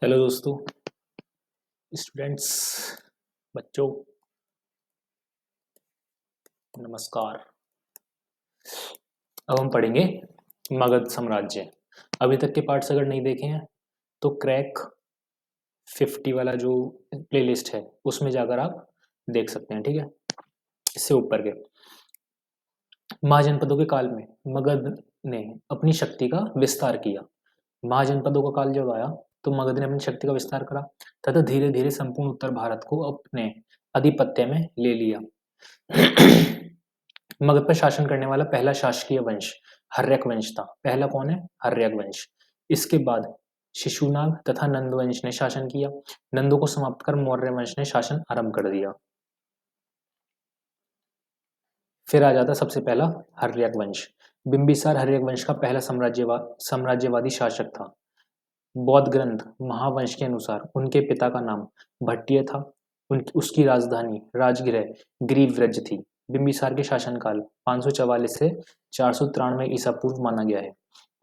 Hello दोस्तों, students, बच्चों, नमस्कार। अब हम पढ़ेंगे मगध साम्राज्य। अभी तक के पार्ट्स अगर नहीं देखे हैं तो क्रैक 50 वाला जो प्लेलिस्ट है उसमें जाकर आप देख सकते हैं, ठीक है। इससे ऊपर के महाजनपदों के काल में मगध ने अपनी शक्ति का विस्तार किया। महाजनपदों का काल जब आया तो मगध ने अपनी शक्ति का विस्तार करा तथा धीरे धीरे संपूर्ण उत्तर भारत को अपने आधिपत्य में ले लिया। मगध पर शासन करने वाला पहला शासकीय वंश हर्यक वंश था। पहला कौन है? हर्यक वंश। इसके बाद शिशुनाग तथा नंद वंश ने शासन किया। नंदों को समाप्त कर मौर्य वंश ने शासन आरंभ कर दिया। फिर आ जाता सबसे पहला हर्यक वंश। बिंबिसार हर्यक वंश का पहला साम्राज्यवादी शासक था। बौद्ध ग्रंथ महावंश के अनुसार उनके पिता का नाम भट्टिय था। उसकी राजधानी राजगृह ग्रीव्रज थी। बिंबिसार के शासनकाल 544 से 493 ईसा पूर्व माना गया है।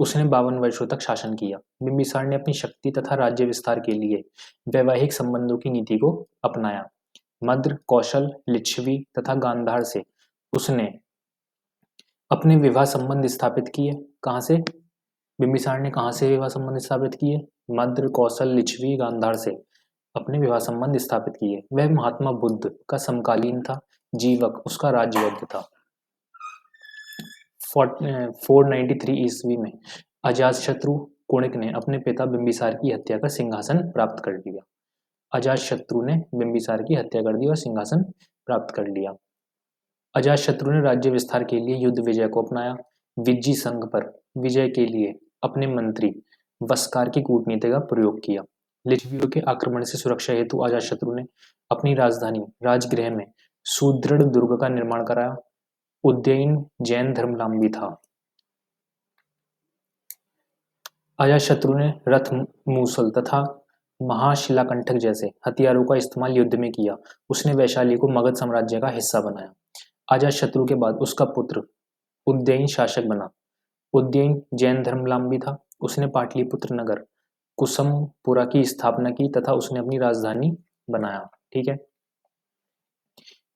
उसने 52 वर्षों तक शासन किया। बिंबिसार ने अपनी शक्ति तथा राज्य विस्तार के लिए वैवाहिक संबंधों की नीति को अपनाया। मद्र, कौशल, लिच्छवी तथा गांधार से उसने अपने विवाह संबंध स्थापित किए। कहाँ से? बिंबिसार ने कहाँ से विवाह संबंध स्थापित किए? मद्र, कौशल, लिच्छवी, गांधार से अपने विवाह संबंध स्थापित किए। वह महात्मा बुद्ध का समकालीन था। जीवक उसका राज्यवद्य था। 493 ईस्वी में अजातशत्रु कुणिक ने अपने पिता बिंबिसार की हत्या कर सिंहासन प्राप्त कर लिया। अजातशत्रु ने बिंबिसार की हत्या कर दी और सिंहासन प्राप्त कर लिया। अजातशत्रु ने राज्य विस्तार के लिए युद्ध विजय को अपनाया। विज्जी संघ पर विजय के लिए अपने मंत्री वस्कार की कूटनीति का प्रयोग किया। लिच्छवियों के आक्रमण से सुरक्षा हेतु अजातशत्रु ने अपनी राजधानी राजगृह में सुदृढ़ दुर्ग का निर्माण कराया। उज्जैन जैन धर्मावलंबी था। अजातशत्रु ने रथ, मूसल तथा महाशिलाकंठक जैसे हथियारों का इस्तेमाल युद्ध में किया। उसने वैशाली को मगध साम्राज्य का हिस्सा बनाया। अजातशत्रु के बाद उसका पुत्र उज्जैन शासक बना। उज्जैन जैन धर्मावलंबी था। उसने पाटलिपुत्र नगर कुसुमपुरा की स्थापना की तथा उसने अपनी राजधानी बनाया। ठीक है।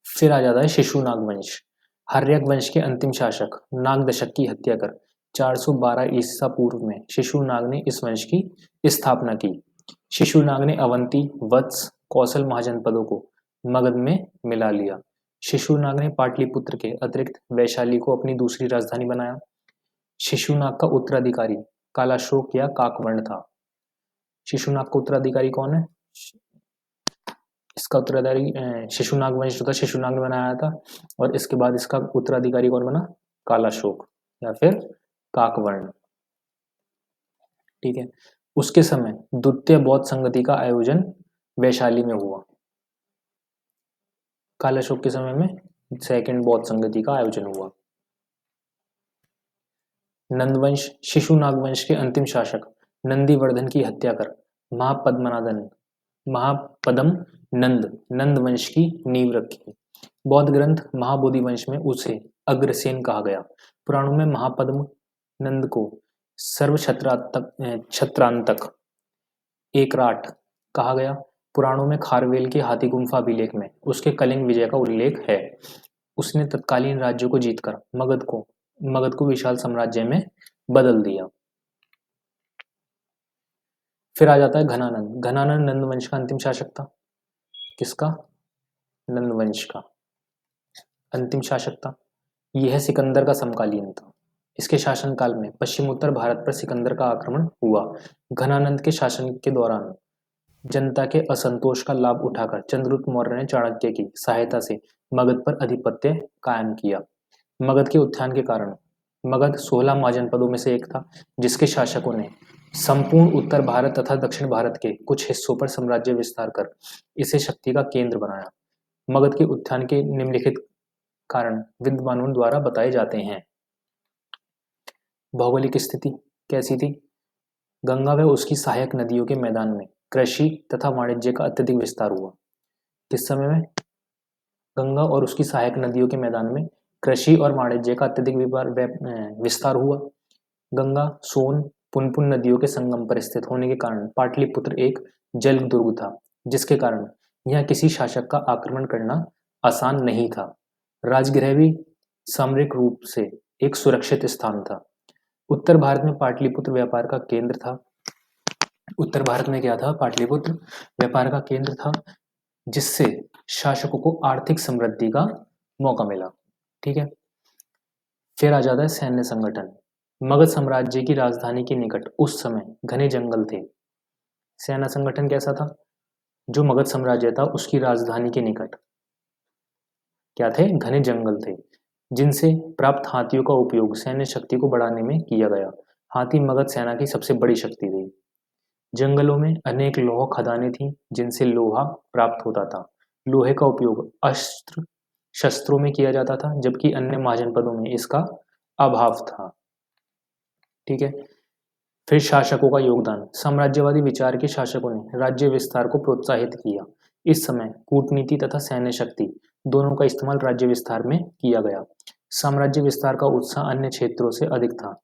फिर आ जाता है शिशुनाग वंश। हर्यक वंश के अंतिम शासक नागदशक की हत्या कर 412 ईसा पूर्व में शिशुनाग ने इस वंश की स्थापना की। शिशुनाग ने अवंती, वत्स, कौशल महाजनपदों को मगध में मिला लिया। शिशुनाग ने पाटलिपुत्र के अतिरिक्त वैशाली को अपनी दूसरी राजधानी बनाया। शिशुनाग का उत्तराधिकारी कालाशोक या काकवर्ण था। शिशुनाग का उत्तराधिकारी कौन है? इसका उत्तराधिकारी शिशुनाग वंश जो था शिशुनाग ने बनाया था और इसके बाद इसका उत्तराधिकारी कौन बना? कालाशोक या फिर काकवर्ण। ठीक है। उसके समय द्वितीय बौद्ध संगति का आयोजन वैशाली में हुआ। कालाशोक के समय में सेकंड बौद्ध संगति का आयोजन हुआ। नंदवंश शिशुनाग वंश के अंतिम शासक नंदीवर्धन की हत्या कर महापदम नंद वंश की नींव रखी। बौद्ध ग्रंथ महाबोधि वंश में उसे अग्रसेन कहा गया। पुराणों में महापद्म नंद को छत्रांतक एकराट कहा गया। पुराणों में खारवेल के हाथी गुम्फा अभिलेख में उसके कलिंग विजय का उल्लेख है। उसने तत्कालीन राज्यों को जीतकर मगध को विशाल साम्राज्य में बदल दिया। फिर आ जाता है घनानंद। घनानंद नंद वंश का अंतिम शासक था। किसका? नंद वंश का अंतिम शासक था। यह सिकंदर का समकालीन था। इसके शासनकाल में पश्चिम उत्तर भारत पर सिकंदर का आक्रमण हुआ। घनानंद के शासन के दौरान जनता के असंतोष का लाभ उठाकर चंद्रगुप्त मौर्य ने चाणक्य की सहायता से मगध पर अधिपत्य कायम किया। मगध के उत्थान के कारण मगध 16 महाजनपदों में से एक था, जिसके शासकों ने संपूर्ण उत्तर भारत तथा दक्षिण भारत के कुछ हिस्सों पर साम्राज्य विस्तार कर इसे शक्ति का केंद्र बनाया। मगध के उत्थान के निम्नलिखित कारण विद्वानों द्वारा बताए जाते हैं। भौगोलिक स्थिति कैसी थी? गंगा व उसकी सहायक नदियों के मैदान में कृषि तथा वाणिज्य का अत्यधिक विस्तार हुआ। किस समय में? गंगा और उसकी सहायक नदियों के मैदान में कृषि और वाणिज्य का अत्यधिक विस्तार हुआ। गंगा सोन, पुनपुन नदियों के संगम पर स्थित होने के कारण पाटलिपुत्र एक जल दुर्ग था, जिसके कारण यह किसी शासक का आक्रमण करना आसान नहीं था। राजगृह भी सामरिक रूप से एक सुरक्षित स्थान था। उत्तर भारत में पाटलिपुत्र व्यापार का केंद्र था। उत्तर भारत में क्या था? पाटलिपुत्र व्यापार का केंद्र था, जिससे शासकों को आर्थिक समृद्धि का मौका मिला। ठीक है, फिर आ जाता है सैन्य संगठन। मगध साम्राज्य की राजधानी के निकट उस समय घने जंगल थे। सेना संगठन कैसा था? जो मगध साम्राज्य था उसकी राजधानी के निकट क्या थे? घने जंगल थे, जिनसे प्राप्त हाथियों का उपयोग सैन्य शक्ति को बढ़ाने में किया गया। हाथी मगध सेना की सबसे बड़ी शक्ति थी। जंगलों में अनेक लौह खदानें थीं, जिनसे लोहा प्राप्त होता था। लोहे का उपयोग अस्त्र शस्त्रों में किया जाता था, जबकि अन्य महाजनपदों में इसका अभाव था। ठीक है, फिर शासकों का योगदान। साम्राज्यवादी विचार के शासकों ने राज्य विस्तार को प्रोत्साहित किया। इस समय कूटनीति तथा सैन्य शक्ति दोनों का इस्तेमाल राज्य विस्तार में किया गया। साम्राज्य विस्तार का उत्साह अन्य क्षेत्रों से अधिक था।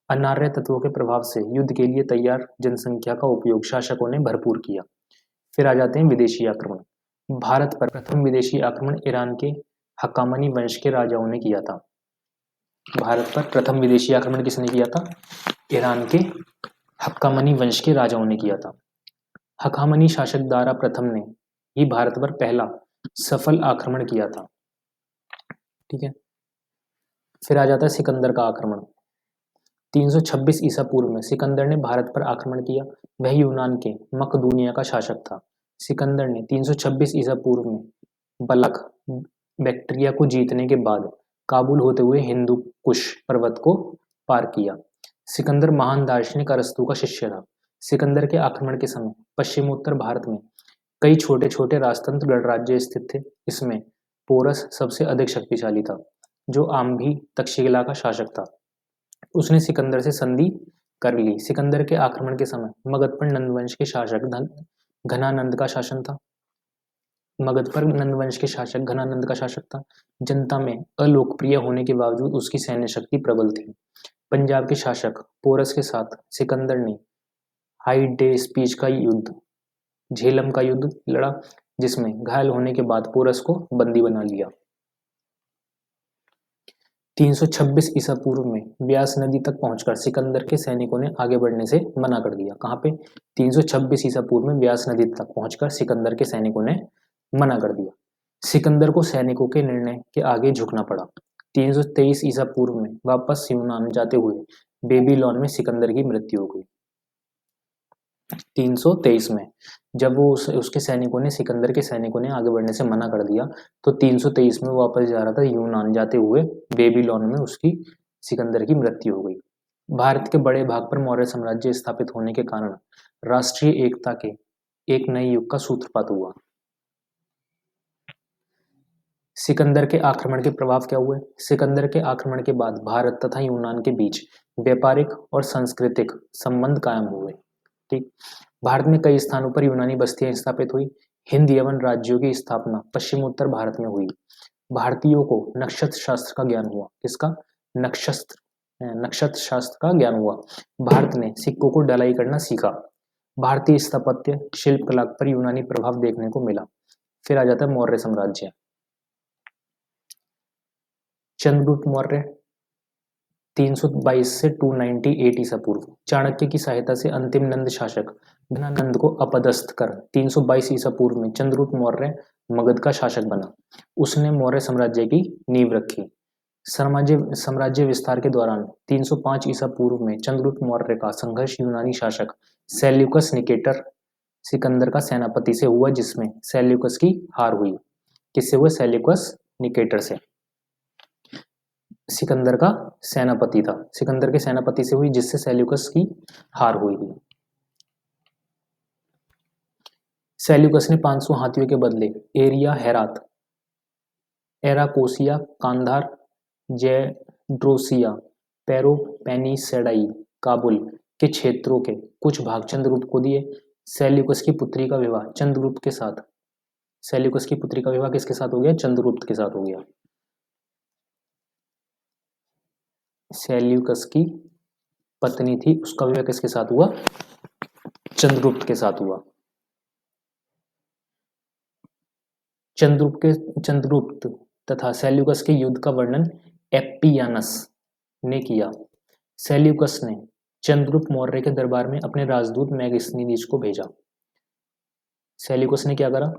अनार्य तत्वों के प्रभाव से युद्ध के लिए तैयार जनसंख्या का उपयोग शासकों ने भरपूर किया। फिर आ जाते हैं विदेशी आक्रमण। भारत पर प्रथम विदेशी आक्रमण ईरान के हक्कामनी वंश के राजाओं ने किया था। भारत पर प्रथम विदेशी आक्रमण किसने किया था? ईरान के हक्कामनी वंश के राजाओं ने किया था। हक्कामनी शासक दारा प्रथम ने ही भारत पर पहला सफल आक्रमण किया था। ठीक है, फिर आ जाता है सिकंदर का आक्रमण। 326 ईसा पूर्व में सिकंदर ने भारत पर आक्रमण किया। वह यूनान के मकदूनिया का शासक था। सिकंदर ने 326 ईसा पूर्व में बलख बैक्ट्रिया को जीतने के बाद काबुल होते हुए हिंदू कुश पर्वत को पार किया। सिकंदर महान दार्शनिक अरस्तु का शिष्य था। सिकंदर के आक्रमण के समय पश्चिमोत्तर भारत में कई छोटे छोटे राजतंत्र गणराज्य स्थित थे। इसमें पोरस सबसे अधिक शक्तिशाली था, जो आम्भी तक्षशिला का शासक था। उसने सिकंदर से संधि कर ली। सिकंदर के आक्रमण के समय मगध पर नंदवंश के शासक घनानंद का शासन था। मगध पर नंदवंश के शासक घनानंद का शासक था। जनता में अलोकप्रिय होने के बावजूद उसकी सैन्य शक्ति प्रबल थी। पंजाब के शासक पोरस के साथ सिकंदर ने हाइडेस्पीच का युद्ध, झेलम का युद्ध लड़ा, जिसमें घायल होने के बाद पोरस को बंदी बना लिया। 326 ईसा पूर्व में व्यास नदी तक पहुंचकर सिकंदर के सैनिकों ने आगे बढ़ने से मना कर दिया। कहां पे? 326 ईसा पूर्व में व्यास नदी तक पहुंचकर सिकंदर के सैनिकों ने मना कर दिया। सिकंदर को सैनिकों के निर्णय के आगे झुकना पड़ा। 323 ईसा पूर्व में वापस यूनान जाते हुए बेबीलोन में सिकंदर की मृत्यु हो गई। 323 में जब वो उसके सैनिकों ने सिकंदर के सैनिकों ने आगे बढ़ने से मना कर दिया, तो 323 में वापस जा रहा था यूनान, जाते हुए बेबीलोन में उसकी सिकंदर की मृत्यु हो गई। भारत के बड़े भाग पर मौर्य साम्राज्य स्थापित होने के कारण राष्ट्रीय एकता के एक नए युग का सूत्रपात हुआ। सिकंदर के आक्रमण के प्रभाव क्या हुए? सिकंदर के आक्रमण के बाद भारत तथा यूनान के बीच व्यापारिक और सांस्कृतिक संबंध कायम हुए। ठीक, भारत में कई स्थानों पर यूनानी बस्तियां स्थापित हुई। हिंद यवन राज्यों की स्थापना पश्चिमोत्तर भारत में हुई। भारतीयों को नक्षत्र शास्त्र का ज्ञान हुआ। किसका? नक्षत्र शास्त्र का ज्ञान हुआ। भारत ने सिक्कों को ढलाई करना सीखा। भारतीय स्थापत्य शिल्प कला पर यूनानी प्रभाव देखने को मिला। फिर आ जाता है मौर्य साम्राज्य। चंद्रगुप्त मौर्य 322 से 298 ईसा पूर्व चाणक्य की सहायता से अंतिम नंद शासक घनानंद को अपदस्थ कर 322 ईसा पूर्व में चंद्रगुप्त मौर्य मगध का शासक बना। उसने मौर्य साम्राज्य की नींव रखी। साम्राज्य विस्तार के दौरान 305 ईसा पूर्व में चंद्रगुप्त मौर्य का संघर्ष यूनानी शासक सेल्यूकस निकेटर सिकंदर का सेनापति से हुआ, जिसमें सेल्यूकस की हार हुई। किससे हुआ? सेल्यूकस निकेटर से। सिकंदर का सेनापति था, सिकंदर के सेनापति से हुई, जिससे सेल्यूकस की हार हुई थी। सेल्यूकस ने 500 हाथियों के बदले एरिया हेरात, एराकोसिया, कांधार, जयड्रोसिया, पेरोपेनिसैडाई, काबुल के क्षेत्रों के कुछ भाग चंद्रगुप्त को दिए। सेल्यूकस की पुत्री का विवाह चंद्रगुप्त के साथ सेल्यूकस की पुत्री का विवाह किसके साथ हो गया? चंद्रगुप्त के साथ हो गया। सेल्यूकस की पत्नी थी, उसका विवाह किसके साथ हुआ? चंद्रगुप्त के साथ हुआ। चंद्रगुप्त तथा सेल्यूकस के युद्ध का वर्णन एप्पियानस ने किया। सेल्यूकस ने चंद्रगुप्त मौर्य के दरबार में अपने राजदूत मैगस्थनीज को भेजा। सेल्यूकस ने क्या करा?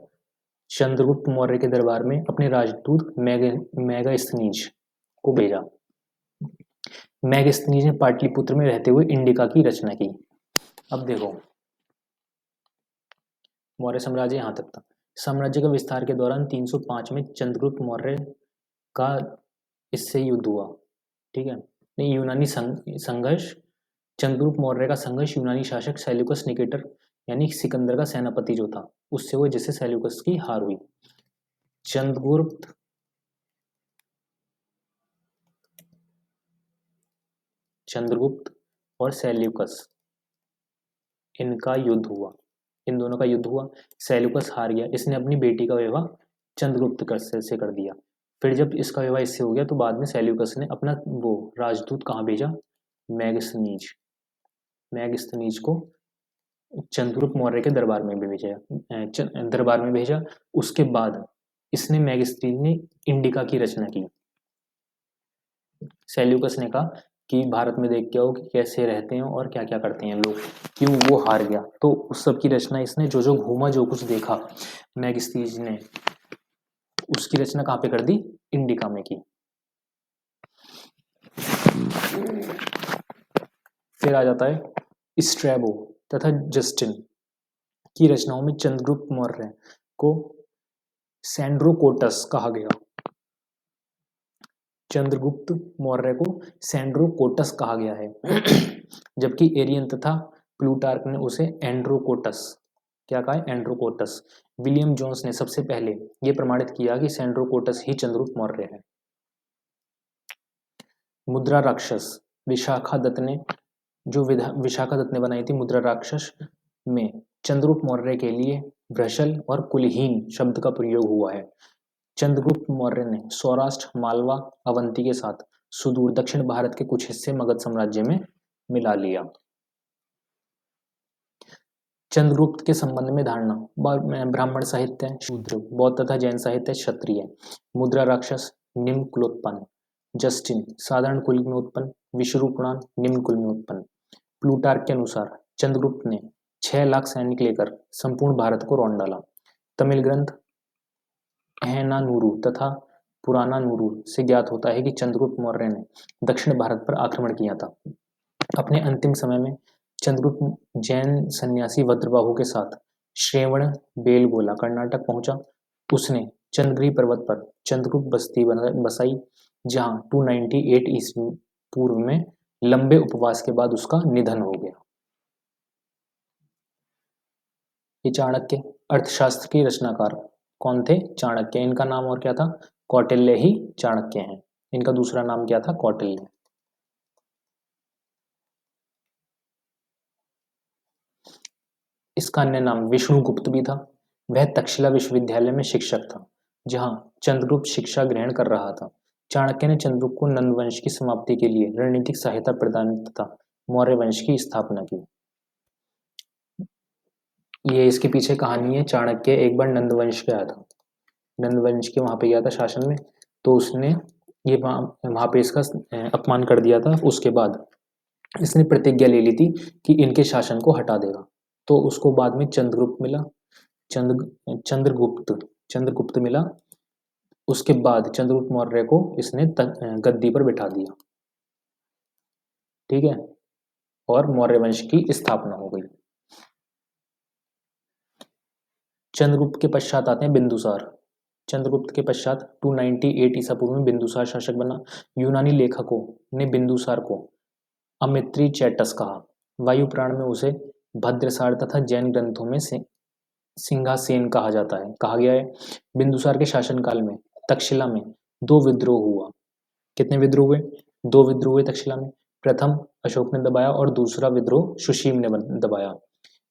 चंद्रगुप्त मौर्य के दरबार में अपने राजदूत मैगस्थनीज को भेजा। मैगस्थनीज ने पाटलिपुत्र में रहते हुए इंडिका की रचना की। अब देखो, मौर्य साम्राज्य यहाँ तक था। साम्राज्य का विस्तार के दौरान 305 में चंद्रगुप्त मौर्य का इससे युद्ध हुआ। ठीक है, नहीं, यूनानी संघर्ष, चंद्रगुप्त मौर्य का संघर्ष यूनानी शासक सेल्यूकस निकेटर यानी सिकंदर का सेनापति जो था उससे हुआ, जिससे सेल्यूकस की हार हुई। चंद्रगुप्त और सेल्यूकस, इनका युद्ध हुआ, इन दोनों का युद्ध हुआ। सेल्यूकस हार गया, इसने अपनी बेटी का विवाह चंद्रगुप्त से कर दिया। फिर जब इसका विवाह इससे हो गया तो बाद में सेल्यूकस ने अपना वो राजदूत कहाँ भेजा? मैगस्थनीज को चंद्रगुप्त मौर्य के दरबार में भेजा। उसके बाद इसने मैगस्थनीज ने इंडिका की रचना की। सेल्यूकस ने कहा कि भारत में देख के आओ कि कैसे रहते हैं और क्या क्या करते हैं लोग, क्यों वो हार गया। तो उस सब की रचना इसने जो जो घूमा, जो कुछ देखा मैगस्थनीज ने, उसकी रचना कहाँ पे कर दी? इंडिका में की। फिर आ जाता है स्ट्रैबो तथा जस्टिन की रचनाओं में चंद्रगुप्त मौर्य को सैंड्रोकोटस कहा गया। चंद्रगुप्त मौर्य को सैंड्रोकोटस कहा गया है जबकि एरियन तथा प्लूटार्क ने उसे एंड्रोकोटस, क्या कहा है? एंड्रोकोटस। विलियम जोन्स ने सबसे पहले यह प्रमाणित किया कि सैंड्रोकोटस ही चंद्रगुप्त मौर्य है। मुद्रा राक्षस, विशाखा दत्त ने बनाई थी मुद्रा राक्षस में चंद्रगुप्त मौर्य के लिए वृषल और कुलहीन शब्द का प्रयोग हुआ है। चंद्रगुप्त मौर्य ने सौराष्ट्र, मालवा, अवंती के साथ सुदूर दक्षिण भारत के कुछ हिस्से मगध साम्राज्य में मिला लिया। चंद्रगुप्त के संबंध में धारणा: ब्राह्मण साहित्य शूद्र, बौद्ध तथा जैन साहित्य क्षत्रिय, मुद्रा राक्षस निम्न कुलोत्पन्न, जस्टिन साधारण कुल में उत्पन्न, विष्णु पुराण निम्न कुल में उत्पन्न। प्लूटार्क के अनुसार चंद्रगुप्त ने 6 लाख सैनिक लेकर संपूर्ण भारत को रौंद डाला। तमिल ग्रंथ अहनानूरू तथा पुरानानूरू से ज्ञात होता है कि चंद्रगुप्त मौर्य ने दक्षिण भारत पर आक्रमण किया था। अपने अंतिम समय में चंद्रगुप्त जैन सन्यासी भद्रबाहु के साथ श्रेवण बेलगोला कर्नाटक पहुंचा। उसने चंद्रगिरी पर्वत पर चंद्रगुप्त बस्ती बसाई, जहां 298 ईस्वी पूर्व में लंबे उपवास के बाद उसका निधन हो गया। ये चाणक्य अर्थशास्त्र के रचनाकार कौन थे? चाणक्य। इनका नाम और क्या था? कौटिल्य ही चाणक्य हैं। इनका दूसरा नाम क्या था? कौटिल्य। इसका अन्य नाम विष्णुगुप्त भी था। वह तक्षशिला विश्वविद्यालय में शिक्षक था, जहां चंद्रगुप्त शिक्षा ग्रहण कर रहा था। चाणक्य ने चंद्रगुप्त को नंद वंश की समाप्ति के लिए रणनीतिक सहायता प्रदान तथा मौर्य वंश की स्थापना की। ये इसके पीछे कहानी है। चाणक्य एक बार नंद वंश गया था, नंद वंश के वहां पे गया था शासन में, तो उसने ये वहां पे इसका अपमान कर दिया था। उसके बाद इसने प्रतिज्ञा ले ली थी कि इनके शासन को हटा देगा। तो उसको बाद में चंद्रगुप्त मिला, चंद्रगुप्त मिला। उसके बाद चंद्रगुप्त मौर्य को इसने गद्दी पर बिठा दिया। ठीक है, और मौर्य वंश की स्थापना हो गई। चंद्रगुप्त के पश्चात आते हैं बिंदुसार। चंद्रगुप्त के पश्चात 298 ईसा पूर्व में बिंदुसार शासक बना। यूनानी लेखकों ने बिंदुसार को अमित्री चैटस कहा। वायु पुराण में उसे भद्रसार तथा जैन ग्रंथों में सिंहासेन कहा जाता है, कहा गया है। बिंदुसार के शासनकाल में तक्षशिला में 2 विद्रोह हुआ। कितने विद्रोह हुए? 2 विद्रोह हुए तक्षशिला में। प्रथम अशोक ने दबाया और दूसरा विद्रोह सुशीम ने दबाया।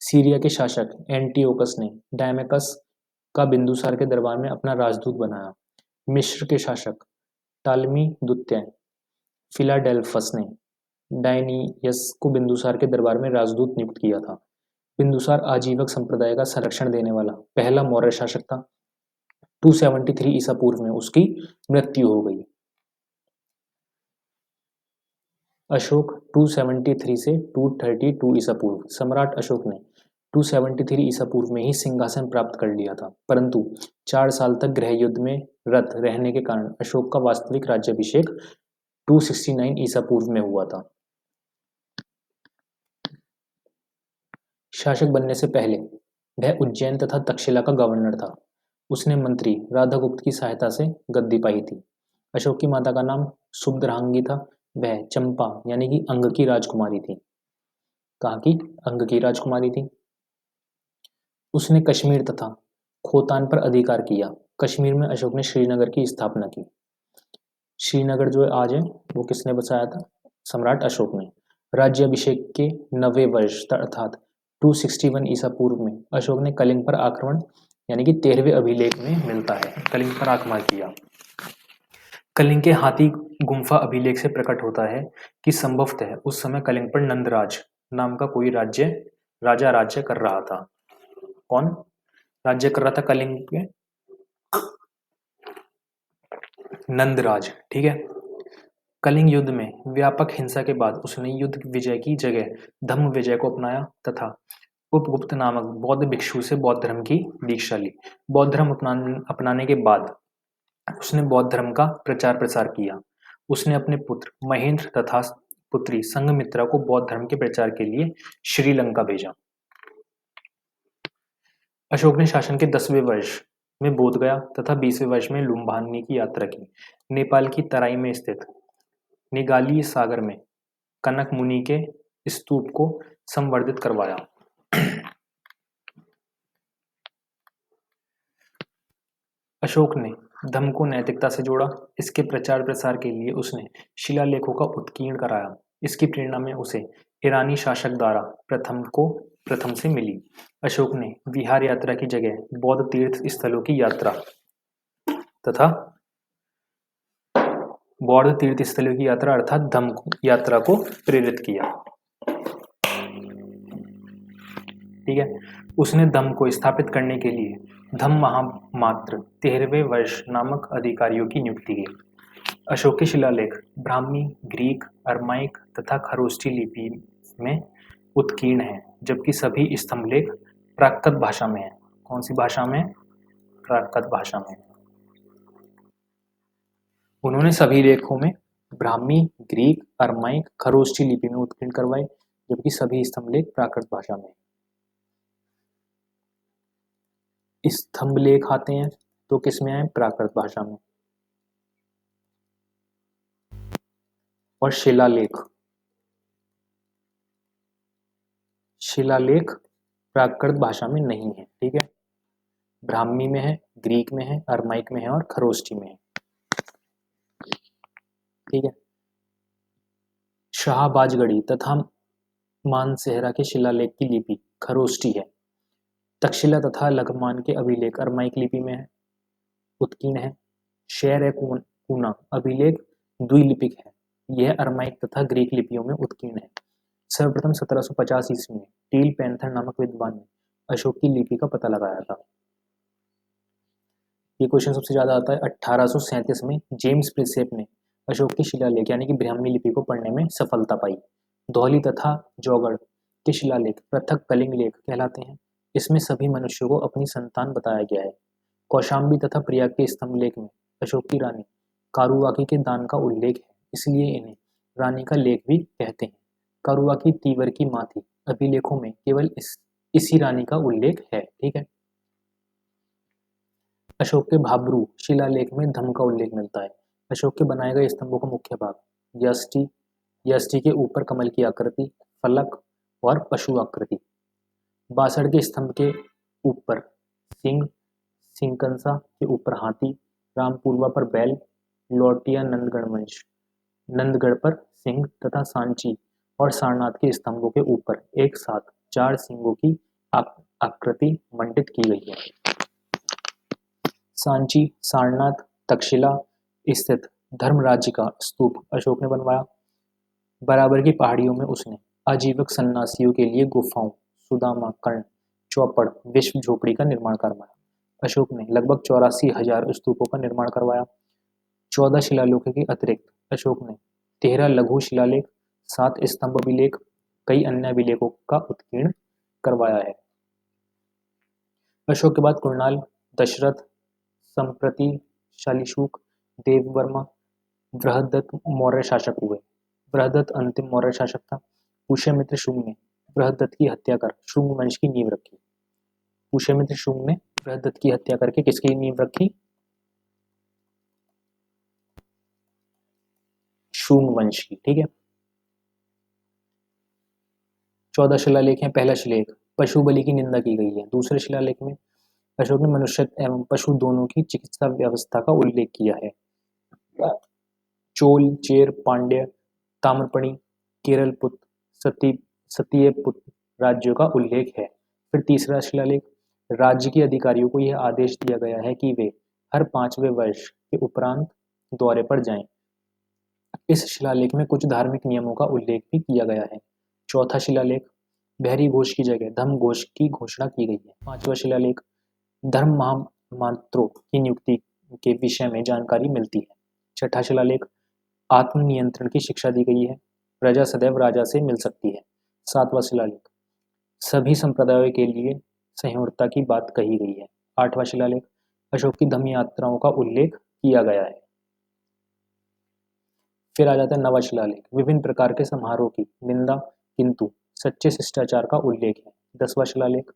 सीरिया के शासक एंटियोकस ने डायमेकस का बिंदुसार के दरबार में अपना राजदूत बनाया। मिस्र के शासक टालमी द्वितीय फिलाडेल्फस ने डायनियस को बिंदुसार के दरबार में राजदूत नियुक्त किया था। बिंदुसार आजीवक संप्रदाय का संरक्षण देने वाला पहला मौर्य शासक था। 273 ईसा पूर्व में उसकी मृत्यु हो गई। अशोक 273 से 232 ईसा पूर्व। सम्राट अशोक ने 273 ईसा पूर्व में ही सिंहासन प्राप्त कर लिया था, परंतु 4 साल तक गृह युद्ध में रत रहने के कारण अशोक का वास्तविक राज्याभिषेक 269 ईसा पूर्व में हुआ था। शासक बनने से पहले वह उज्जैन तथा तक्षशिला का गवर्नर था। उसने मंत्री राधागुप्त की सहायता से गद्दी पाई थी। अशोक की माता का नाम सुभद्रांगी था। वह चंपा यानी कि अंग की राजकुमारी थी। कहाँ की? अंग की राजकुमारी थी। उसने कश्मीर तथा खोतान पर अधिकार किया। कश्मीर में अशोक ने श्रीनगर की स्थापना की। श्रीनगर जो आज है वो किसने बसाया था? सम्राट अशोक ने। राज्याभिषेक के 90वें वर्ष अर्थात 261 ईसा पूर्व में अशोक ने कलिंग पर आक्रमण यानी कि 13वें अभिलेख में मिलता है कलिंग पर आक्रमण किया। कलिंग के हाथी गुम्फा अभिलेख से प्रकट होता है कि संभवतः उस समय कलिंग पर नंदराज नाम का कोई राजा राज्य कर रहा था। कौन राज्य कर रहा था कलिंग पे? नंदराज। ठीक है। कलिंग युद्ध में व्यापक हिंसा के बाद उसने युद्ध विजय की जगह धम्म विजय को अपनाया तथा उपगुप्त नामक बौद्ध भिक्षु से बौद्ध धर्म की दीक्षा ली। बौद्ध धर्म अपनाने के बाद उसने बौद्ध धर्म का प्रचार प्रसार किया। उसने अपने पुत्र महेंद्र तथा पुत्री संघमित्रा को बौद्ध धर्म के प्रचार के लिए श्रीलंका भेजा। अशोक ने शासन के 10वें वर्ष में बोध गया तथा 20वें वर्ष में लुम्बिनी की यात्रा की। नेपाल की तराई में स्थित निगाली सागर में कनक मुनि के स्तूप को संवर्धित करवाया। अशोक ने धम्म को नैतिकता से जोड़ा। इसके प्रचार प्रसार के लिए उसने शिलालेखों का उत्कीर्ण कराया। इसकी प्रेरणा में उसे ईरानी शासक दारा प्रथम से मिली। अशोक ने विहार यात्रा की जगह बौद्ध तीर्थ स्थलों की यात्रा तथा बौद्ध तीर्थ स्थलों की यात्रा अर्थात धम्म यात्रा को प्रेरित किया। ठीक है। उसने धम्म को स्थापित करने के लिए धम्म महामात्र 13वें वर्ष नामक अधिकारियों की नियुक्ति की। अशोक के शिलालेख ब्राह्मी, ग्रीक, अरमाइक तथा खरोष्ठी लिपि में उत्कीर्ण हैं, जबकि सभी स्तंभलेख प्राकृत भाषा में है। कौन सी भाषा में? प्राकृत भाषा में। उन्होंने सभी लेखों में ब्राह्मी, ग्रीक, अरमाइक, खरोष्ठी लिपि में उत्कीर्ण करवाए, जबकि सभी स्तंभलेख प्राकृत भाषा में। स्तंभलेख आते हैं तो किसमें है? प्राकृत भाषा में। और शिलालेख प्राकृत भाषा में नहीं है। ठीक है। ब्राह्मी में है, ग्रीक में है, अरमाइक में है और खरोष्ठी में है। ठीक है। शाहबाजगढ़ी तथा मानसेहरा के शिलालेख की लिपि खरोष्ठी है। तक्षशिला तथा लघमान के अभिलेख अरमाइक लिपि में है, उत्कीर्ण है। शेर कूना अभिलेख द्विलिपिक है। यह अरमाइक तथा ग्रीक लिपियों में उत्कीर्ण है। सर्वप्रथम 1750 ईस्वी में टील पैंथर नामक विद्वान ने अशोक की लिपि का पता लगाया था। ये क्वेश्चन सबसे ज्यादा आता है। 1837 में जेम्स प्रिसेप ने अशोक की शिलालेख यानी कि ब्राह्मी लिपि को पढ़ने में सफलता पाई। धौली तथा जौगढ़ के शिलालेख पृथक कलिंग लेख कहलाते हैं। इसमें सभी मनुष्यों को अपनी संतान बताया गया है। कौशाम्बी तथा प्रयाग के स्तंभ लेख में अशोक की रानी कारुवाकी के दान का उल्लेख है, इसलिए इन्हें रानी का लेख भी कहते हैं। कारुवाकी तीवर की माँ थी। अभिलेखों में केवल इसी रानी का उल्लेख है। ठीक है। अशोक के भाब्रू शिलालेख में धम्म का उल्लेख मिलता है। अशोक के बनाए गए स्तंभों का मुख्य भाग यष्टि के ऊपर कमल की आकृति, फलक और पशु आकृति। बासड़ के स्तंभ के ऊपर सिंह, सिंकंसा के ऊपर हाथी, रामपूर्वा पर बैल, लौटिया नंदगढ़ पर सिंह तथा सांची और सारनाथ के स्तंभों के ऊपर एक साथ 4 सिंहों की आकृति मंडित की गई है। सांची, सारनाथ, तक्षशिला स्थित धर्मराज्य का स्तूप अशोक ने बनवाया। बराबर की पहाड़ियों में उसने आजीवक सन्यासियों के लिए गुफाओं, सुदामा, कर्ण, चौपड़, विश्व झोपड़ी का निर्माण करवाया। अशोक ने लगभग 84,000 स्तूपों का निर्माण करवाया। 14 शिलालेखों के अतिरिक्त अशोक ने 13 लघु शिलालेख, 7 स्तंभ अभिलेख, कई अन्य अभिलेखों का उत्कीर्ण करवाया है। अशोक के बाद कुणाल, दशरथ, संप्रति, शालीशुक, देववर्मा, बृहद्रथ मौर्य शासक हुए। बृहद्रथ अंतिम मौर्य शासक था। पुष्यमित्र शुंग ने बृहद्रथ की हत्या कर शुंग वंश की नींव रखी। पुष्यमित्र शुंग ने बृहद्रथ की हत्या करके किसकी नींव रखी? शुंग वंश की। ठीक है। 14 शिलालेख हैं। पहला शिलालेख पशु बलि की निंदा की गई है। दूसरे शिलालेख में अशोक ने मनुष्य एवं पशु दोनों की चिकित्सा व्यवस्था का उल्लेख किया है। चोल, चेर, पांड्य, ताम्रपणी, केरल पुत्र, सतीय पुत्र राज्यों का उल्लेख है। फिर तीसरा शिलालेख राज्य के अधिकारियों को यह आदेश दिया गया है कि वे हर 5वें वर्ष के उपरांत दौरे पर जाएं। इस शिलालेख में कुछ धार्मिक नियमों का उल्लेख भी किया गया है। चौथा शिलालेख बहरी घोष की जगह धर्म घोष की घोषणा की गई है। पांचवा शिलालेख धर्म महामात्रों की नियुक्ति के विषय में जानकारी मिलती है। छठा शिलालेख आत्मनियंत्रण की शिक्षा दी गई है। प्रजा सदैव राजा से मिल सकती है। सातवां शिलालेख सभी संप्रदायों के लिए संयोगता की बात कही गई है। आठवां शिलालेख अशोक की धर्म यात्राओं का उल्लेख किया गया है। फिर आ जाता है नवा शिलालेख विभिन्न प्रकार के समारोह की निंदा किंतु सच्चे शिष्टाचार का उल्लेख है। 10वां शिलालेख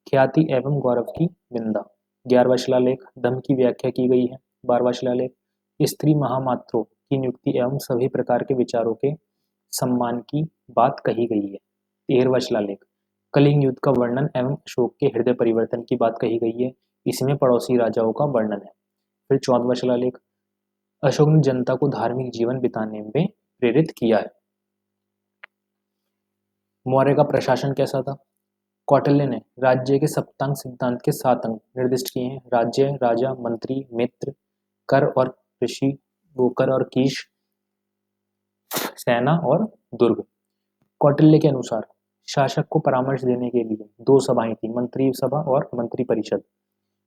ख्याति एवं गौरव की निंदा। 11वां शिलालेख धर्म की व्याख्या की गई है। 12वां शिलालेख स्त्री महामात्रों की नियुक्ति एवं सभी प्रकार के विचारों के सम्मान की बात कही गई है। 13वां शिलालेख कलिंग युद्ध का वर्णन एवं अशोक के हृदय परिवर्तन की बात कही गई है। इसमें पड़ोसी राजाओं का वर्णन है। फिर 14वां शिलालेख अशोक ने जनता को धार्मिक जीवन बिताने में प्रेरित किया है। मौर्य का प्रशासन कैसा था? कौटिल्य ने राज्य के सप्तांग सिद्धांत के 7 अंग निर्दिष्ट किए हैं। राज्य, राजा, मंत्री, मित्र, कर और ऋषि, गोकर और कीश, सेना और दुर्ग। कौटिल्य के अनुसार शासक को परामर्श देने के लिए 2 सभाएं थी, मंत्री सभा और मंत्री परिषद।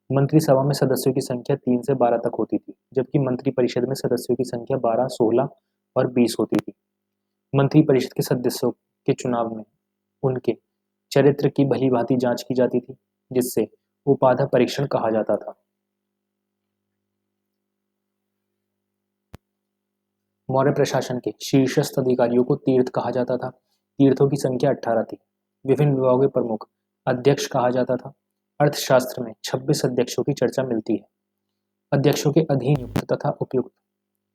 मंत्री सभा में सदस्यों की संख्या 3 से 12 तक होती थी, जबकि मंत्री परिषद में सदस्यों की संख्या 12, 16 और 20 होती थी। मंत्री परिषद के सदस्यों के चुनाव में उनके चरित्र की भली भांति जांच की जाती थी, जिससे उपाधा परीक्षण कहा जाता था। मौर्य प्रशासन के शीर्षस्थ अधिकारियों को तीर्थ कहा जाता था। तीर्थों की संख्या 18 थी। विभिन्न विभागों के प्रमुख अध्यक्ष कहा जाता था। अर्थशास्त्र में 26 अध्यक्षों की चर्चा मिलती है। अध्यक्षों के अधीन युक्त तथा उपयुक्त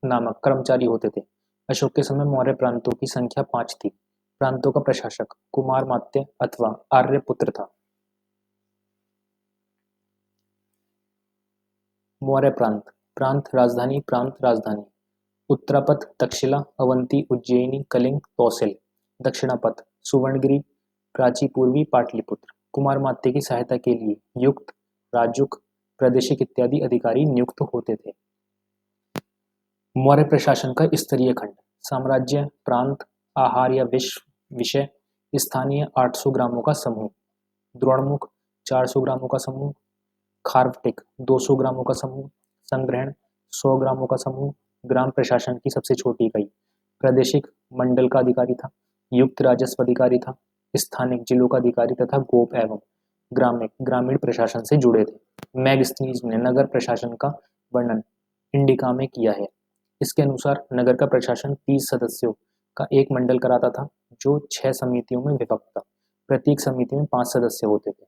नामक कर्मचारी होते थे। अशोक के समय मौर्य प्रांतों की संख्या 5 थी। प्रांतों का प्रशासक कुमार मात्य अथवा आर्यपुत्र था। मौर्य प्रांत प्रांत राजधानी प्रांत राजधानी उत्तरापथ तक्षशिला, अवंती, उज्जैनी, कलिंग, कौशल। दक्षिणापथ सुवर्णगिरी, प्राची, पूर्वी, पाटलिपुत्र। कुमार मात्य की सहायता के लिए युक्त, राजुक, प्रादेशिक इत्यादि अधिकारी नियुक्त होते थे। मौर्य प्रशासन का स्तरीय खंड साम्राज्य, प्रांत, आहार या विषय, स्थानीय 800 ग्रामों का समूह, द्रोणमुख 400 ग्रामों का समूह, खार्वटिक 200 ग्रामों का समूह, संग्रहण 100 ग्रामों का समूह। ग्राम प्रशासन की सबसे छोटी इकाई प्रादेशिक मंडल का अधिकारी था, युक्त राजस्व अधिकारी था, स्थानिक जिलों का अधिकारी तथा गोप एवं ग्रामीण प्रशासन से जुड़े थे। मैगस्थनीज ने नगर प्रशासन का वर्णन इंडिका में किया है। इसके अनुसार नगर का प्रशासन 30 सदस्यों का एक मंडल कराता था, जो 6 समितियों में विभक्त था। प्रत्येक समिति में 5 सदस्य होते थे।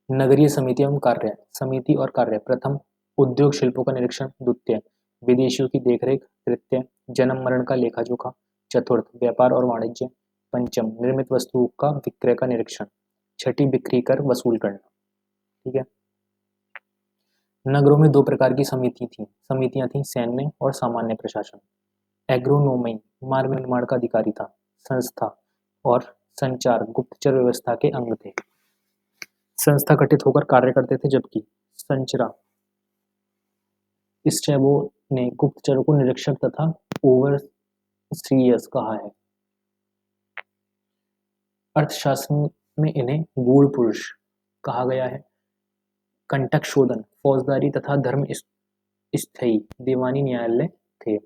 नगरीय समिति एवं कार्य समिति और कार्य प्रथम उद्योग शिल्पों का निरीक्षण, द्वितीय विदेशियों की देखरेख, तृतीय जन्म मरण का लेखा जोखा, चतुर्थ व्यापार और वाणिज्य, पंचम निर्मित वस्तुओं का विक्रय का निरीक्षण, छठी बिक्री कर वसूल करना। ठीक है। नगरों में 2 प्रकार की समितियां थी, सैन्य और सामान्य प्रशासन। एग्रोनोमी मार्ग निर्माण का अधिकारी था। संस्था और संचार गुप्तचर व्यवस्था के अंग थे। संस्था गठित होकर कार्य करते थे, जबकि संचरा स्टेबो ने गुप्तचरों को निरीक्षक तथा श्रीयस कहा है। अर्थशास्त्र में इन्हें गूढ़ पुरुष कहा गया है। कंटक शोधन फौजदारी तथा धर्म स्थायी दीवानी न्यायालय थे।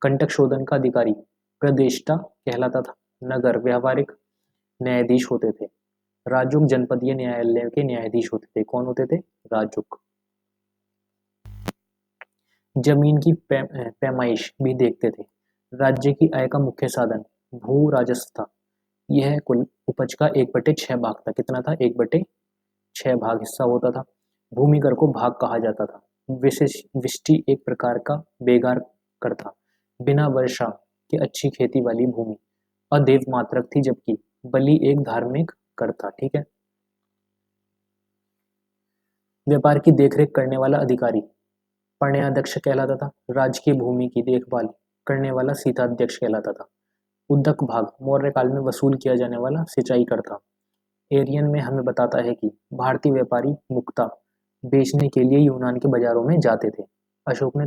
कंटक शोधन का अधिकारी प्रदेष्टा कहलाता था। नगर व्यावहारिक न्यायाधीश होते थे। राजुक जनपदीय न्यायालय के न्यायाधीश होते थे। कौन होते थे? राजुक। जमीन की पैमाइश भी देखते थे। राज्य की आय का मुख्य साधन भू राजस्व था। यह कुल उपज का 1/6 भाग था। कितना था? 1/6 भाग हिस्सा होता था। भूमि कर को भाग कहा जाता था। विष्टि एक प्रकार का बेगार कर था। बिना वर्षा के अच्छी खेती वाली भूमि अदेव मात्रक थी, जबकि बलि एक धार्मिक कर था। ठीक है। व्यापार की देखरेख करने वाला अधिकारी पर्णयाध्यक्ष कहलाता था। राजकीय भूमि की देखभाल करने वाला सीताध्यक्ष कहलाता था। उदक भाग मौर्य काल में वसूल किया जाने वाला सिंचाई कर था। एरियन में हमें बताता है कि भारतीय व्यापारी मुक्ता बेचने के लिए यूनान के बाजारों में जाते थे। अशोक ने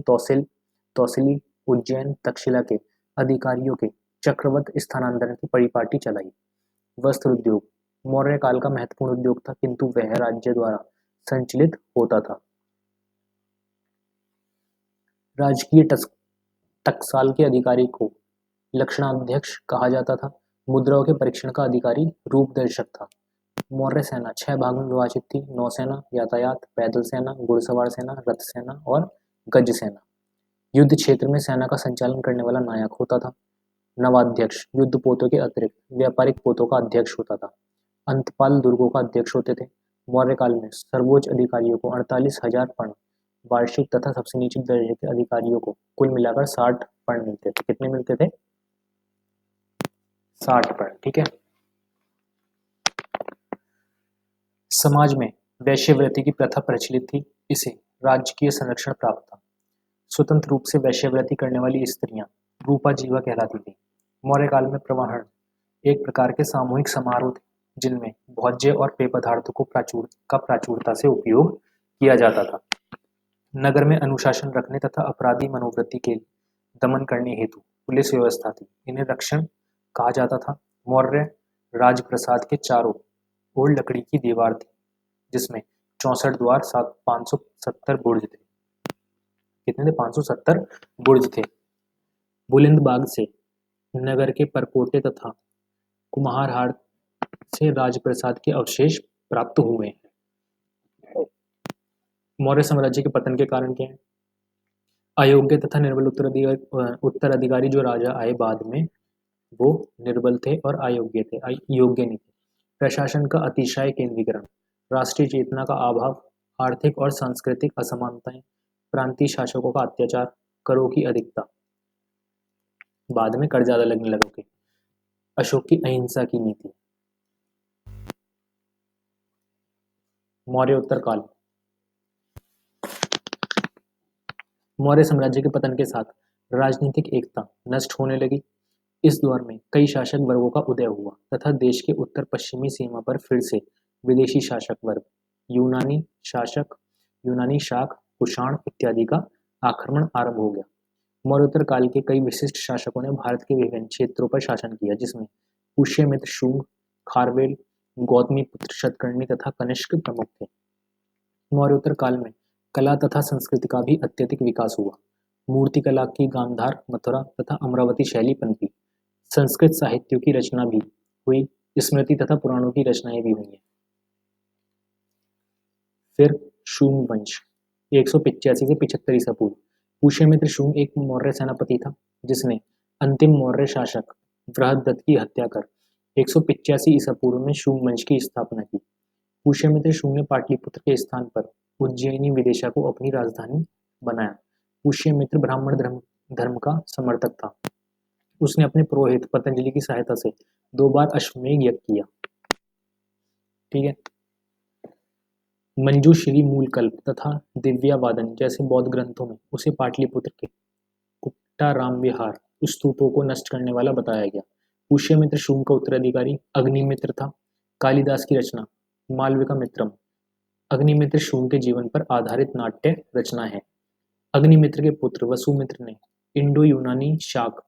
तौसिली उज्जैन तक्षशिला के अधिकारियों के चक्रवत स्थानांतरण की परिपाटी चलाई। वस्त्र उद्योग मौर्य काल का महत्वपूर्ण उद्योग था, किंतु वह राज्य द्वारा संचालित होता था। राजकीय टकसाल के अधिकारी को लक्षणाध्यक्ष कहा जाता था। मुद्राओं के परीक्षण का अधिकारी रूपदर्शक था। मौर्य सेना 6 भाग में विभाजित थी। नौसेना, यातायात, पैदल सेना, घुड़सवार सेना, रथ सेना और गज सेना। युद्ध क्षेत्र में सेना का संचालन करने वाला नायक होता था। नवाध्यक्ष युद्ध पोतों के अतिरिक्त व्यापारिक पोतों का अध्यक्ष होता था। अंतपाल दुर्गों का अध्यक्ष होते थे। मौर्य काल में सर्वोच्च अधिकारियों को 48,000 पर्ण वार्षिक तथा सबसे नीचे दर्जे के अधिकारियों को कुल मिलाकर 60 पर्ण मिलते थे। कितने मिलते थे? 60 पर्ण। ठीक है। समाज में वैश्यवृत्ति की प्रथा प्रचलित थी। इसे राजकीय संरक्षण प्राप्त था। स्वतंत्र रूप से वैश्यवृत्ति करने वाली स्त्रियां रूपा जीवा कहलाती थी। मौर्य काल में प्रवाहन एक प्रकार के सामूहिक समारोह थे, जिनमें भोज्य और पेय पदार्थों को प्राचुरता से उपयोग किया जाता था। नगर में अनुशासन रखने तथा अपराधी मनोवृत्ति के दमन करने हेतु पुलिस व्यवस्था थी। इन्हें रक्षण कहा जाता था। मौर्य राजप्रसाद के चारों ओर लकड़ी की दीवार थी, जिसमें 64 द्वार 570 बुर्ज थे। कितने थे? 570 बुर्ज थे। बुलंद बाग से नगर के परकोटे तथा कुम्हारहाट से राजप्रसाद के अवशेष प्राप्त हुए हैं। मौर्य साम्राज्य के पतन के कारण क्या है? अयोग्य तथा निर्बल उत्तराधिकारी जो राजा आए बाद में, वो निर्बल थे और अयोग्य थे, योग्य नहीं थे। प्रशासन का अतिशय केंद्रीकरण, राष्ट्रीय चेतना का अभाव, आर्थिक और सांस्कृतिक असमानताएं, प्रांतीय शासकों का अत्याचार, करों की अधिकता, बाद में कर ज्यादा लगने लगे। अशोक की अहिंसा की नीति। मौर्य उत्तर काल। मौर्य साम्राज्य के पतन के साथ राजनीतिक एकता नष्ट होने लगी। इस दौर में कई शासक वर्गों का उदय हुआ तथा देश के उत्तर पश्चिमी सीमा पर फिर से विदेशी शासक वर्ग, यूनानी शाक, कुषाण इत्यादि का आक्रमण आरंभ हो गया। मौर्योत्तर काल के कई विशिष्ट शासकों ने भारत के विभिन्न क्षेत्रों पर शासन किया, जिसमें पुष्यमित्र शुंग, खारवेल, गौतमीपुत्र शतकर्णी तथा कनिष्क प्रमुख थे। मौर्योत्तर काल में कला तथा संस्कृति का भी अत्यधिक विकास हुआ। मूर्तिकला की गांधार, मथुरा तथा अमरावती शैली पनपी। संस्कृत साहित्यों की रचना भी हुई। स्मृति तथा पुराणों की रचनाएं भी हुई हैं। फिर शुंग वंश 185 से 75 ईसा पूर्व। पुष्यमित्र शुंग एक मौर्य सेनापति था, जिसने अंतिम मौर्य शासक बृहदत्त की हत्या कर 185 ईसा पूर्व में शुंग वंश की स्थापना की। पुष्यमित्र शुंग ने पाटलिपुत्र के स्थान पर उज्जैनी विदिशा को अपनी राजधानी बनाया। पुष्यमित्र ब्राह्मण धर्म का समर्थक था। उसने अपने पुरोहित पतंजलि की सहायता से 2 बार अश्वमेध यज्ञ किया। ठीक है। मंजूश्री, मूलकल्प तथा दिव्यावादन जैसे बौद्ध ग्रंथों में उसे पाटलिपुत्र के कुट्टारामविहार स्तूपों को नष्ट करने वाला बताया गया। पुष्यमित्र शुंग का उत्तराधिकारी अग्निमित्र था। कालिदास की रचना मालविका मित्रम अग्निमित्र शुंग के जीवन पर आधारित नाट्य रचना है। अग्निमित्र के पुत्र वसुमित्र ने इंडो यूनानी शाक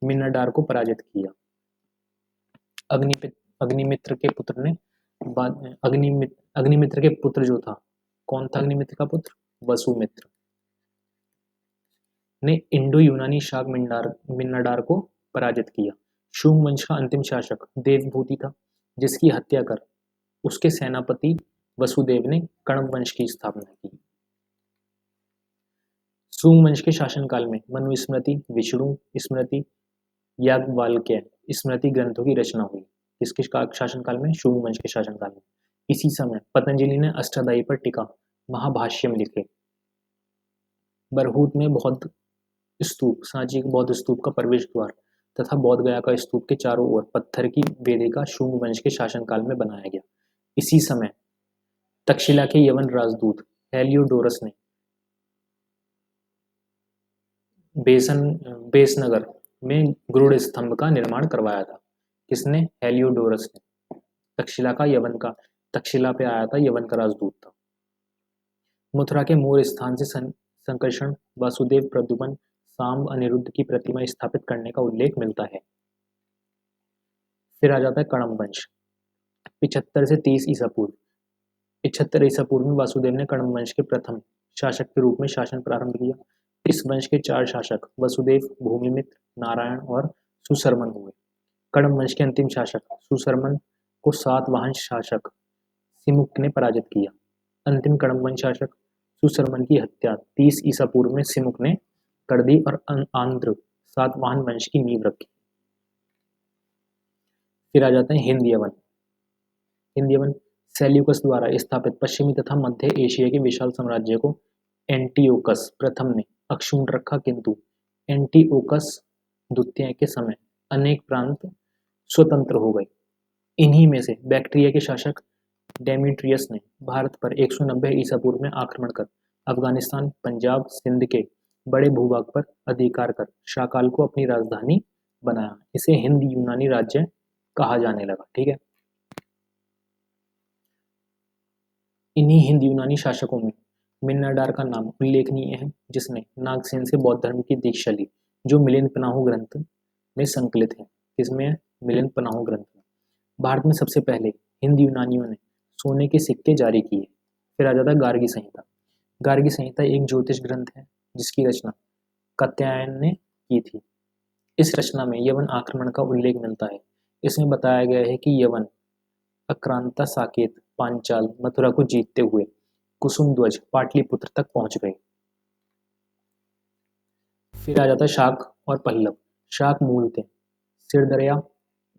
मिन्नाडार को पराजित किया। अग्निमित्र के पुत्र ने अग्निमित्र के पुत्र जो था, कौन था अग्निमित्र का पुत्र? वसुमित्र ने इंडो यूनानी शाक मिन्नाडार को पराजित किया। शुंग वंश का अंतिम शासक देवभूति था, जिसकी हत्या कर उसके सेनापति वसुदेव ने कण्व वंश की स्थापना की। शुंग वंश के शासनकाल में मनुस्मृति, विष्णु स्मृति, याज्ञवल्क्य स्मृति ग्रंथों की रचना हुई। किसके शासनकाल में? शुंग वंश के शासनकाल में। इसी समय पतंजलि ने अष्टाध्यायी पर टीका महाभाष्यम लिखे। बरहूत में बौद्ध स्तूप, सांची के बौद्ध स्तूप का प्रवेश द्वार तथा बौद्ध गया का स्तूप के चारों ओर पत्थर की वेदिका शुंग वंश के शासनकाल में बनाया गया। इसी समय तक्षशिला के यवन राजदूत हेलियोडोरस ने बेसनगर में गरुड़ स्तंभ का निर्माण करवाया था। किसने? हेलियोडोरस ने। तक्षशिला पे आया था, यवन का राजदूत था। मथुरा के मोर स्थान से संकर्षण, वासुदेव, प्रद्युमन, सांब, अनिरुद्ध की प्रतिमा स्थापित करने का उल्लेख मिलता है। फिर आ जाता है कण्व वंश। 75 से 30 ईसा पूर्व। 75 ईसा पूर्व में वासुदेव ने कण्व वंश के प्रथम शासक के रूप में शासन प्रारंभ किया। इस वंश के 4 शासक वसुदेव, भूमिमित्र, नारायण और सुशर्मन हुए। कण्व वंश के अंतिम शासक सुशर्मन को सातवाहन शासक सिमुक ने पराजित किया। अंतिम कण्व वंश शासक सुशर्मन की हत्या 30 ईसा पूर्व में सिमुक ने कर दी और आंध्र सातवाहन वंश की नींव रखी। फिर आ जाते हैं हिंद यवन। हिंद यवन सेल्यूकस द्वारा स्थापित पश्चिमी तथा मध्य एशिया के विशाल साम्राज्य को एंटियोकस प्रथम ने अक्षुण्ण रखा, किंतु एंटिओकस द्वितीय के समय अनेक प्रांत स्वतंत्र हो गए। इन्हीं में से बैक्ट्रिया के शासक डेमेट्रियस ने भारत पर 190 ईसा पूर्व में आक्रमण कर अफगानिस्तान, पंजाब, सिंध के बड़े भूभाग पर अधिकार कर शाकाल को अपनी राजधानी बनाया। इसे हिंद यूनानी राज्य कहा जाने लगा। ठीक है। इन्हीं हिंद यूनानी शासकों में मिन्नाडार का नाम उल्लेखनीय है, जिसने नागसेन से बौद्ध धर्म की दीक्षा ली, जो मिलिंद पनाहु ग्रंथ में संकलित है। किसमें है? मिलिंद पनाहु ग्रंथ में। भारत में सबसे पहले हिंद यूनानियों ने सोने के सिक्के जारी किए। फिर आ जाता है गार्गी संहिता। गार्गी संहिता एक ज्योतिष ग्रंथ है, जिसकी रचना कात्यायन ने की थी। इस रचना में यवन आक्रमण का उल्लेख मिलता है। इसमें बताया गया है कि यवन आक्रांता, साकेत, पांचाल, मथुरा को जीतते हुए कुसुमध्वज पाटलिपुत्र तक पहुंच गए। फिर आ जाता है शाक और पल्लव। शाक मूलतः सिरदर्या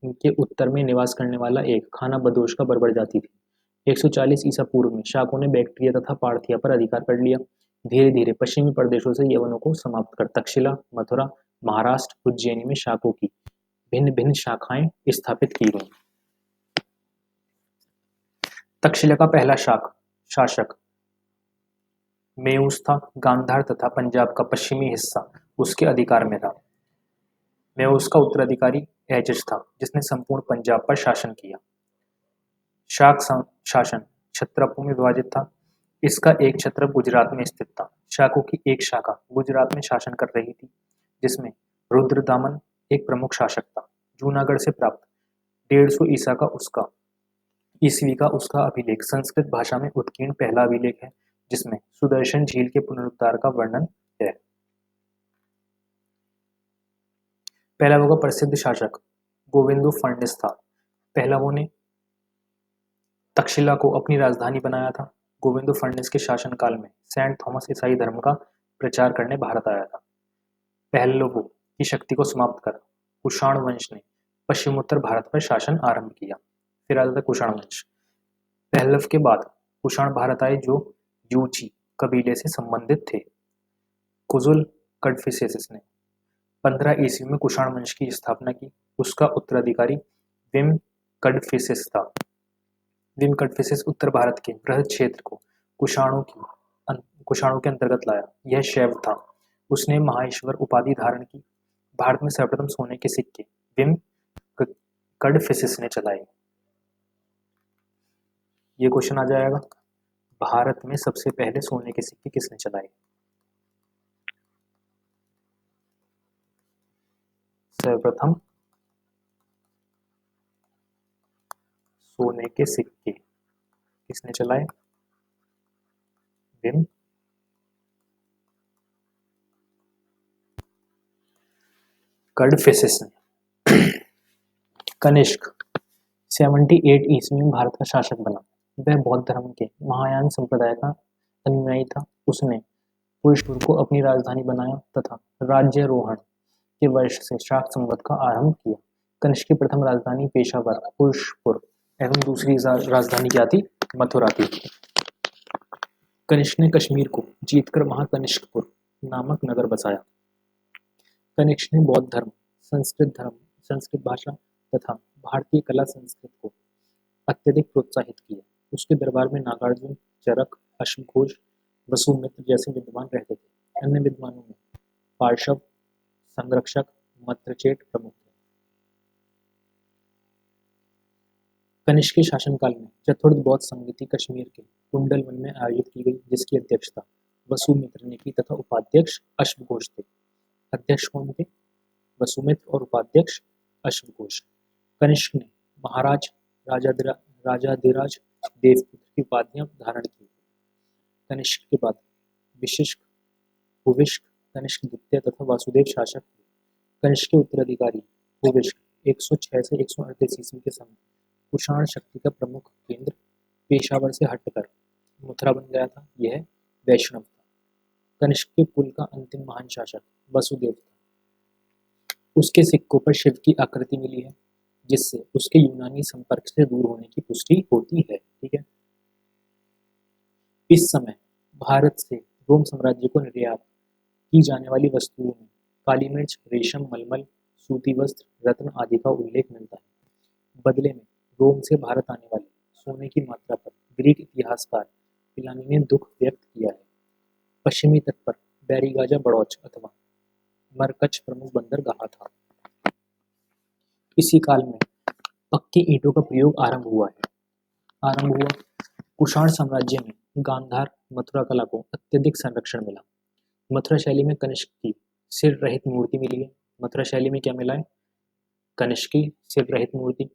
के उत्तर में निवास करने वाला एक खाना बदोश का बर्बर जाति थी। 140 ईसा पूर्व में शाकों ने बैक्ट्रिया तथा पार्थिया पर अधिकार कर लिया। धीरे धीरे पश्चिमी प्रदेशों से यवनों को समाप्त कर तक्षशिला, मथुरा, महाराष्ट्र, उज्जैनी में शाकों की भिन्न भिन्न शाखाएं स्थापित की गई। तक्षशिला का पहला शासक मेउस था। गांधार तथा पंजाब का पश्चिमी हिस्सा उसके अधिकार में था। मेउस का उत्तराधिकारी एजज था, जिसने संपूर्ण पंजाब पर शासन किया। शाक शासन क्षत्रपों में विभाजित था। इसका एक क्षत्रप गुजरात में स्थित था। शाकों की एक शाखा गुजरात में शासन कर रही थी, जिसमें रुद्रदामन एक प्रमुख शासक था। जूनागढ़ से प्राप्त 150 ईस्वी का उसका अभिलेख संस्कृत भाषा में उत्कीर्ण पहला अभिलेख है, जिसमें सुदर्शन झील के पुनरुद्धार का वर्णन है। पहलवों का प्रसिद्ध शासक गोविंदो फर्नेस था। पहलवों ने तक्षशिला को अपनी राजधानी बनाया था। गोविंदो फर्नेस के शासनकाल में सेंट थॉमस ईसाई धर्म का प्रचार करने भारत आया था। पहलवों की शक्ति को समाप्त कर कुषाण वंश ने पश्चिमोत्तर भारत पर शासन आरंभ किया। फिर आ जाता कुषाण वंश। पहलव के बाद कुषाण भारत आए, जो यूची कबीले से संबंधित थे। कुजुल कड़फिसेस ने 15 ईस्वी में कुषाण वंश की स्थापना की। उसका उत्तराधिकारी विम कड़फिसेस था। विम कड़फिसेस उत्तर भारत के बृहद क्षेत्र को कुषाणों के अंतर्गत लाया। यह शैव था। उसने महाईश्वर उपाधि धारण की। भारत में सर्वप्रथम सोने के सिक्के विम कड़फिसेस ने चलाए। ये क्वेश्चन आ जाएगा, भारत में सबसे पहले सोने के सिक्के किसने चलाए? सर्वप्रथम सोने के सिक्के किसने चलाए? बिम कडफिसेस ने। कनिष्क 78 ईस्वी में भारत का शासक बना। वह बौद्ध धर्म के महायान संप्रदाय का अनुयायी था। उसने पुरुषपुर को अपनी राजधानी बनाया तथा राज्यारोहण के वर्ष से शाक संवत का आरंभ किया। कनिष्क की प्रथम राजधानी पेशावर पुरुषपुर एवं दूसरी राजधानी क्या थी? मथुरा थी। कनिष्क ने कश्मीर को जीतकर वहां कनिष्कपुर नामक नगर बसाया। कनिष्क ने बौद्ध धर्म, संस्कृत भाषा तथा भारतीय कला संस्कृत को अत्यधिक प्रोत्साहित किया। उसके दरबार में नागार्जुन, चरक, अश्वघोष, वसुमित्र जैसे विद्वान रहते थे। अन्य विद्वानों में पार्श्व, संरक्षक, मत्रचेट प्रमुख थे। कनिष्क के शासनकाल में चतुर्थ बौद्ध संगति कश्मीर के कुंडलवन में आयोजित की गई, जिसकी अध्यक्षता वसुमित्र ने की तथा उपाध्यक्ष अश्वघोष थे। अध्यक्ष कौन थे? वसुमित्र और उपाध्यक्ष अश्वघोष। कनिष्क ने महाराज राजाधिराज देवपुत्र की उपाधियां धारण की। कनिष्क के बाद विशिष्ट, हुविष्क, कनिष्क द्वितीय तथा वासुदेव शासक थे। कनिष्क के उत्तराधिकारी हुविष्क 106 से 138 ईस्वी के समय कुषाण शक्ति का प्रमुख केंद्र पेशावर से हटकर मथुरा बन गया था। यह वैष्णव था। कनिष्क के कुल का अंतिम महान शासक वसुदेव था। उसके सिक्कों पर शिव की आकृति मिली है, जिससे उसके यूनानी संपर्क से दूर होने की पुष्टि होती है। ठीक है। इस समय भारत से रोम साम्राज्य को निर्यात की जाने वाली वस्तुओं में काली मिर्च, रेशम, मलमल, सूती वस्त्र, रत्न आदि का उल्लेख मिलता है। बदले में रोम से भारत आने वाले सोने की मात्रा पर ग्रीक इतिहासकार पिलानी ने दुख व्यक्त किया है। पश्चिमी तट पर बैरीगाजा बड़ौच अथवा मरकच प्रमुख बंदरगाह था। इसी काल में पक्की ईंटों का प्रयोग आरंभ हुआ। कुषाण साम्राज्य में गांधार मथुरा कला को अत्यधिक संरक्षण मिला। मथुरा शैली में कनिष्क की सिर रहित मूर्ति मिली है। मथुरा शैली में क्या मिला है? कनिष्क की सिर रहित मूर्ति।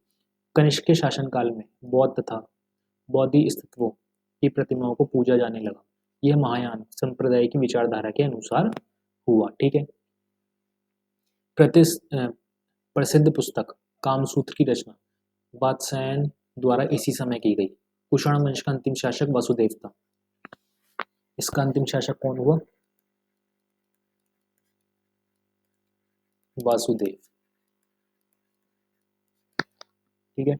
कनिष्क के शासनकाल में बौद्ध तथा बौद्धि तत्वों की प्रतिमाओं को पूजा जाने लगा। यह महायान संप्रदाय की विचारधारा के अनुसार हुआ। ठीक है। प्रसिद्ध पुस्तक कामसूत्र की रचना वात्स्यायन द्वारा इसी समय की गई। कुषाण वंश का अंतिम शासक वसुदेव था। इसका अंतिम शासक कौन हुआ? वासुदेव। ठीक है।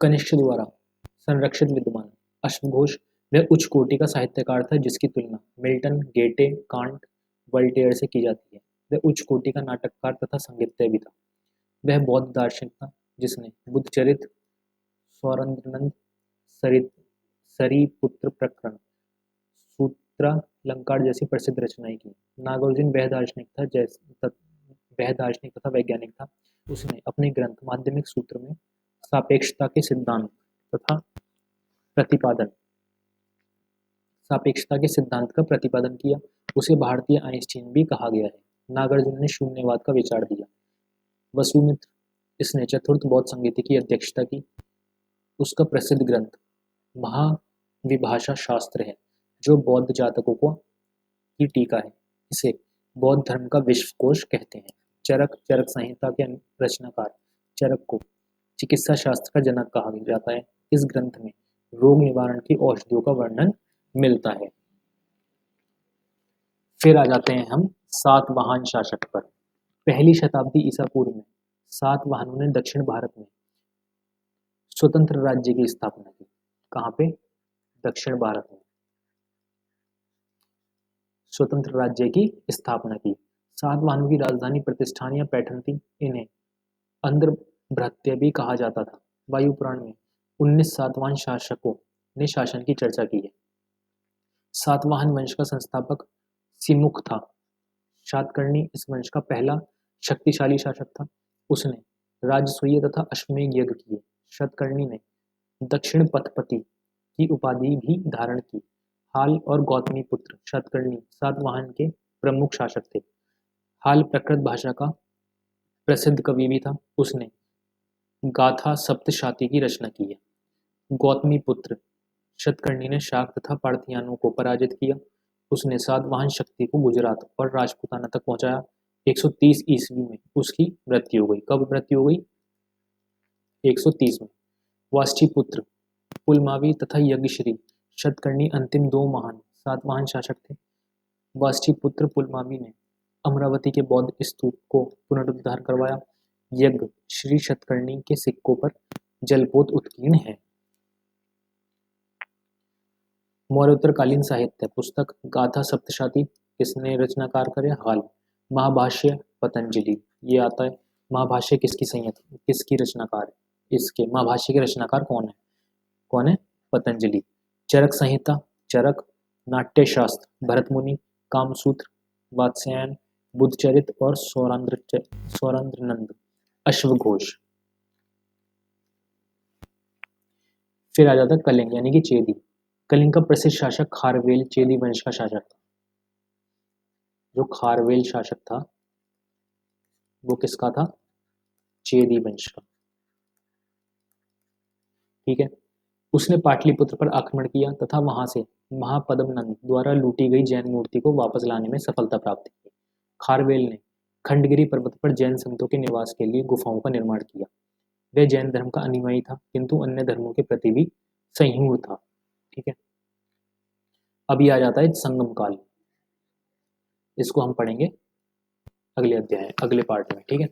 कनिष्क द्वारा संरक्षित विद्वान अश्वघोष वह उच्च कोटि का साहित्यकार था जिसकी तुलना मिल्टन, गेटे, कांट, वोल्टेयर से की जाती है। वह उच्च कोटि का नाटककार तथा संगीतज्ञ भी था। वह बौद्ध दार्शनिक था जिसने बुद्धचरित, सौरंद्रनंद, सरीपुत्र प्रकरण, सूत्रालंकार जैसी प्रसिद्ध रचनाएं की। नागार्जुन वह दार्शनिक तथा वैज्ञानिक था। उसने अपने ग्रंथ माध्यमिक सूत्र में सापेक्षता के सिद्धांत का प्रतिपादन किया। उसे भारतीय आइंस्टीन भी कहा गया है। नागार्जुन ने शून्यवाद का विचार दिया। वसुमित्र इसने चतुर्थ बौद्ध संगीति की अध्यक्षता की। उसका प्रसिद्ध ग्रंथ महाविभाषा शास्त्र है, जो बौद्ध जातकों की टीका है। इसे बौद्ध धर्म का विश्वकोश कहते हैं। चरक संहिता के रचनाकार चरक को चिकित्सा शास्त्र का जनक कहा जाता है। इस ग्रंथ में रोग निवारण की औषधियों का वर्णन मिलता है। फिर आ जाते हैं हम सातवाहन शासक पर। पहली शताब्दी ईसा पूर्व में सातवाहनों ने दक्षिण भारत में स्वतंत्र राज्य की स्थापना की। कहाँ पे? दक्षिण भारत में स्वतंत्र राज्य की स्थापना की। सातवाहनों की राजधानी प्रतिष्ठान या पैठण थी। इन्हें अंध्रभृत्य भी कहा जाता था। वायु पुराण में 19 सातवाहन शासकों ने शासन की चर्चा की है। सातवाहन वंश का संस्थापक सिमुख था। शातकर्णी इस वंश का पहला शक्तिशाली शासक था। उसने राजसूय तथा अश्वमेध यज्ञ किए। शातकर्णी ने दक्षिण पथपति की उपाधि भी धारण की। हाल और गौतमी पुत्र शातकर्णी सातवाहन के प्रमुख शासक थे। हाल प्रकृत भाषा का प्रसिद्ध कवि भी था। उसने गाथा सप्तशती की रचना की है। गौतमी पुत्र शतकर्णी ने शाक तथा पार्थियानों को पराजित किया। उसने सातवाहन शक्ति को गुजरात और राजपूताना तक पहुंचाया। 130 ईस्वी में उसकी मृत्यु हो गई। कब मृत्यु हो गई? 130 में। वाष्ठीपुत्र पुलमावी तथा यज्ञश्री शतकर्णी अंतिम दो महान सातवाहन शासक थे। वाष्ठीपुत्र पुलमावी ने अमरावती के बौद्ध स्तूप को पुनरुद्धार करवाया। यज्ञ श्री शतकर्णी के सिक्कों पर जलपोत उत्कीर्ण है। मौर्योत्तरकालीन साहित्य पुस्तक गाथा सप्तशती किसने रचनाकार करे? हाल। महाभाष्य पतंजलि, ये आता है। महाभाष्य किसकी रचनाकार है? इसके महाभाष्य के रचनाकार कौन है? कौन है? पतंजलि। चरक संहिता, चरक, नाट्यशास्त्र भरतमुनि, कामसूत्र, वात्स्यायन, बुद्धचरित और सौरांद्रनंद, अश्वघोष। फिर आ जाता है कलिंग यानी कि चेदी। कलिंग का प्रसिद्ध शासक खारवेल चेदी वंश का शासक था। जो खारवेल शासक था वो किसका था? चेदी वंश का। ठीक है। उसने पाटलिपुत्र पर आक्रमण किया तथा वहां से महापद्मनंद द्वारा लूटी गई जैन मूर्ति को वापस लाने में सफलता प्राप्त की। खारवेल ने खंडगिरी पर्वत पर जैन संतों के निवास के लिए गुफाओं का निर्माण किया। वह जैन धर्म का अनुयायी था किंतु अन्य धर्मों के प्रति भी संयमी था। ठीक है। अभी आ जाता है संगम काल। इसको हम पढ़ेंगे अगले अध्याय, अगले पार्ट में। ठीक है।